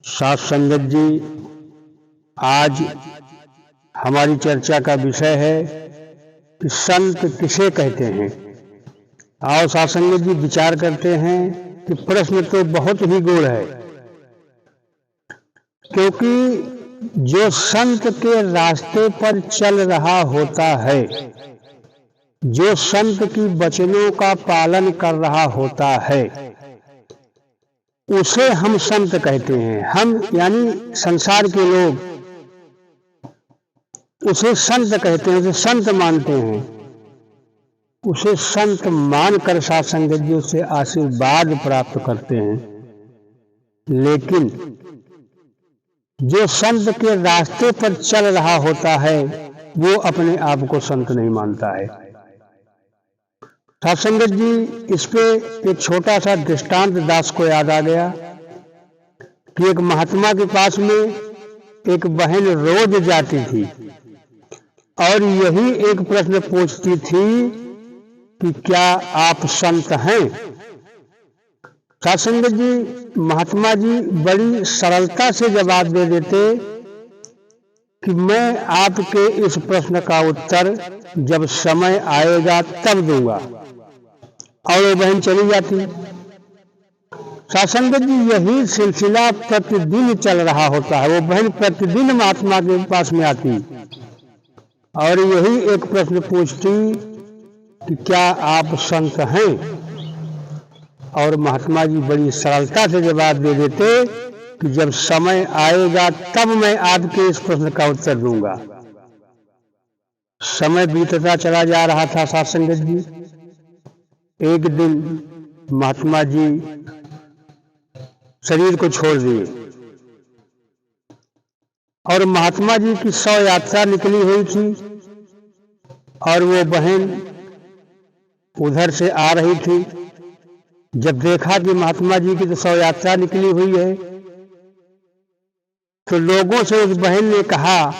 साथ संगत जी, आज हमारी चर्चा का विषय है कि संत किसे कहते हैं। आओ साथ संगत जी विचार करते हैं कि प्रश्न तो बहुत ही गूढ़ है, क्योंकि जो संत के रास्ते पर चल रहा होता है, जो संत की वचनों का पालन कर रहा होता है, उसे हम संत कहते हैं। हम यानी संसार के लोग उसे संत कहते हैं, उसे संत मानते हैं। उसे संत मानकर साथ संगत जी उससे आशीर्वाद प्राप्त करते हैं। लेकिन जो संत के रास्ते पर चल रहा होता है, वो अपने आप को संत नहीं मानता है। साथ संगत जी, इस पे एक छोटा सा दृष्टांत दास को याद आ गया कि एक महात्मा के पास में एक बहन रोज जाती थी और यही एक प्रश्न पूछती थी कि क्या आप संत हैं। साथ संगत जी, महात्मा जी बड़ी सरलता से जवाब दे देते कि मैं आपके इस प्रश्न का उत्तर जब समय आएगा तब दूंगा, और वो बहन चली जाती। साथ संगत जी, यही सिलसिला प्रतिदिन चल रहा होता है। वो बहन प्रतिदिन महात्मा के पास में आती और यही एक प्रश्न पूछती कि क्या आप संत हैं, और महात्मा जी बड़ी सरलता से जवाब दे देते कि जब समय आएगा तब मैं आपके इस प्रश्न का उत्तर दूंगा। समय बीतता चला जा रहा था। साथ संगत जी, एक दिन महात्मा जी शरीर को छोड़ दिए और महात्मा जी की 100 यात्रा निकली हुई थी और वो बहन उधर से आ रही थी। जब देखा कि महात्मा जी की तो 100 यात्रा निकली हुई है, तो लोगों से उस बहन ने कहा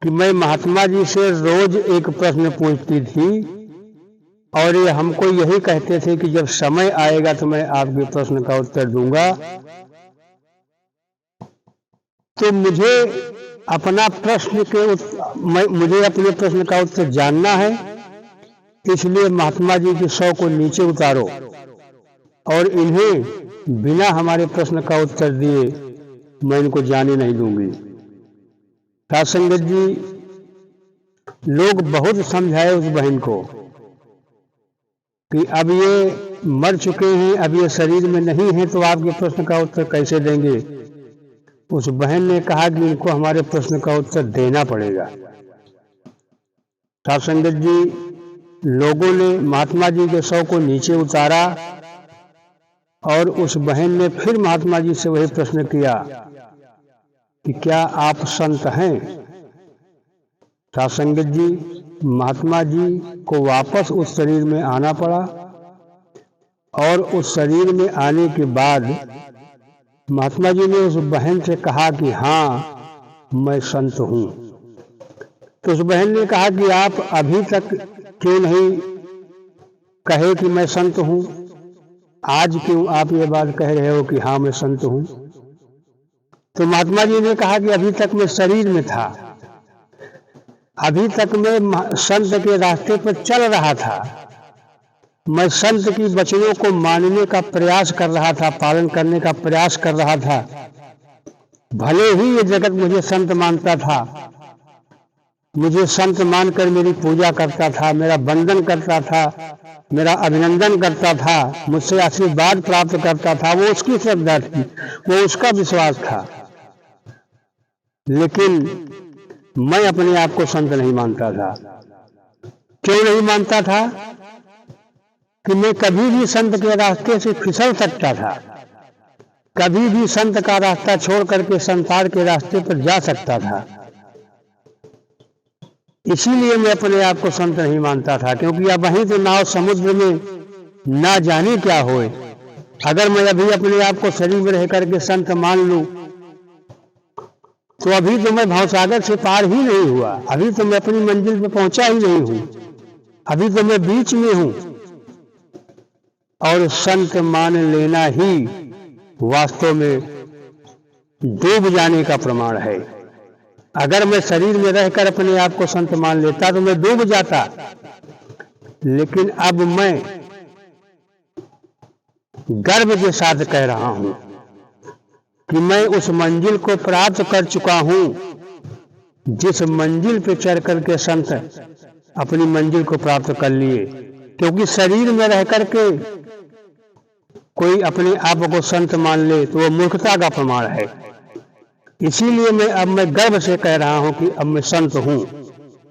कि मैं महात्मा जी से रोज एक प्रश्न पूछती थी और ये हमको यही कहते थे कि जब समय आएगा तो मैं आपके प्रश्न का उत्तर दूंगा। तो मुझे अपने प्रश्न का उत्तर जानना है, इसलिए महात्मा जी की 100 को नीचे उतारो और इन्हें बिना हमारे प्रश्न का उत्तर दिए मैं इनको जाने नहीं दूंगी। साथ संगत जी, लोग बहुत समझाए उस बहन को कि अब ये मर चुके हैं, अब ये शरीर में नहीं है, तो आपके प्रश्न का उत्तर कैसे देंगे। उस बहन ने कहा कि इनको हमारे प्रश्न का उत्तर देना पड़ेगा। साथ संगत जी, लोगों ने महात्मा जी के 100 को नीचे उतारा और उस बहन ने फिर महात्मा जी से वही प्रश्न किया कि क्या आप संत हैं। साथ संगत जी, महात्मा जी को वापस उस शरीर में आना पड़ा और उस शरीर में आने के बाद महात्मा जी ने उस बहन से कहा कि हाँ मैं संत हूँ। तो उस बहन ने कहा कि आप अभी तक क्यों नहीं कहे कि मैं संत हूँ, आज क्यों आप ये बात कह रहे हो कि हाँ मैं संत हूँ। तो महात्मा जी ने कहा कि अभी तक मैं शरीर में था, अभी तक मैं संत के रास्ते पर चल रहा था, मैं संत की वचनों को मानने का प्रयास कर रहा था, पालन करने का प्रयास कर रहा था। भले ही ये जगत मुझे संत मानता था, मुझे संत मानकर मेरी पूजा करता था, मेरा वंदन करता था, मेरा अभिनंदन करता था, मुझसे आशीर्वाद प्राप्त करता था, वो उसकी श्रद्धा थी, वो उसका विश्वास था। लेकिन मैं अपने आप को संत नहीं मानता था। क्यों नहीं मानता था? कि मैं कभी भी संत के रास्ते से फिसल सकता था, कभी भी संत का रास्ता छोड़ करके संसार के रास्ते पर जा सकता था। इसीलिए मैं अपने आप को संत नहीं मानता था, क्योंकि अब वहीं तो नाव समुद्र में ना जाने क्या होए। अगर मैं अभी अपने आप को शरीर में रह करके संत मान लूं, तो अभी तो मैं भवसागर से पार ही नहीं हुआ, अभी तो मैं अपनी मंजिल पे पहुंचा ही नहीं हूं, अभी तो मैं बीच में हूं। और संत मान लेना ही वास्तव में डूब जाने का प्रमाण है। अगर मैं शरीर में रहकर अपने आप को संत मान लेता तो मैं डूब जाता, लेकिन अब मैं गर्व के साथ कह रहा हूं कि मैं उस मंजिल को प्राप्त कर चुका हूं जिस मंजिल पे चढ़ करके संत अपनी मंजिल को प्राप्त कर लिए। क्योंकि शरीर में रह करके कोई अपने आप को संत मान ले तो वो मूर्खता का प्रमाण है। इसीलिए मैं गर्व से कह रहा हूं कि अब मैं संत हूं,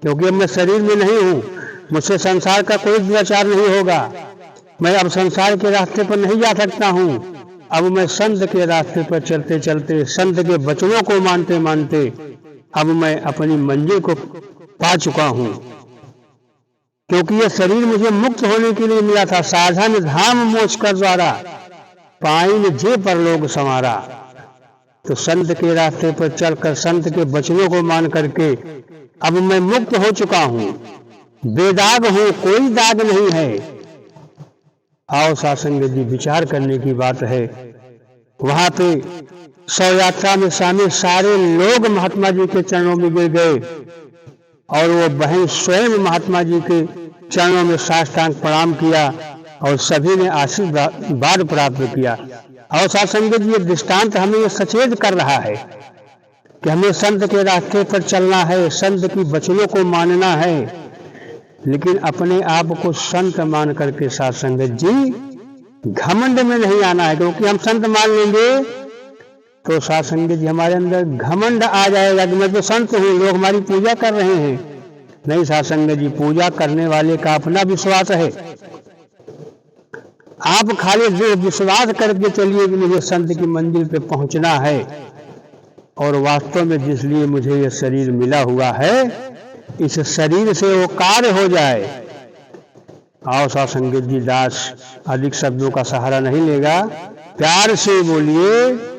क्योंकि अब मैं शरीर में नहीं हूं, मुझसे संसार का कोई दुराचार नहीं होगा, मैं अब संसार के रास्ते पर नहीं जा सकता हूं। अब मैं संत के रास्ते पर चलते चलते, संत के वचनों को मानते मानते अब मैं अपनी मंजिल को पा चुका हूं। क्योंकि यह शरीर मुझे मुक्त होने के लिए मिला था। साधन धाम मोक्ष कर द्वारा पाइन जे परलोक संवारा। तो संत के रास्ते पर चलकर संत के वचनों को मान करके अब मैं मुक्त हो चुका हूं, बेदाग हूं, कोई दाग नहीं है। आओ सासंग जी, विचार करने की बात है। वहां पे शव यात्रा में शामिल सारे लोग महात्मा जी के चरणों में गिर गए और वो बहन स्वयं महात्मा जी के चरणों में साष्टांग प्रणाम किया और सभी ने आशीर्वाद प्राप्त किया। और सासंग जी, ये दृष्टांत हमें ये सचेत कर रहा है कि हमें संत के रास्ते पर चलना है, संत की वचनों को मानना है, लेकिन अपने आप को संत मान करके सासंग जी घमंड में नहीं आना है। क्योंकि हम संत मान लेंगे तो सासंग जी हमारे अंदर घमंड आ जाएगा कि मैं तो संत हूं, लोग हमारी पूजा कर रहे हैं। नहीं सासंग जी, पूजा करने वाले का अपना विश्वास है। आप खाली विश्वास करके चलिए कि मुझे संत की मंजिल पे पहुंचना है, और वास्तव में जिसलिए मुझे ये शरीर मिला हुआ है, इस शरीर से वो कार्य हो जाए। आओ सासंग जी, दास अधिक शब्दों का सहारा नहीं लेगा, प्यार से बोलिए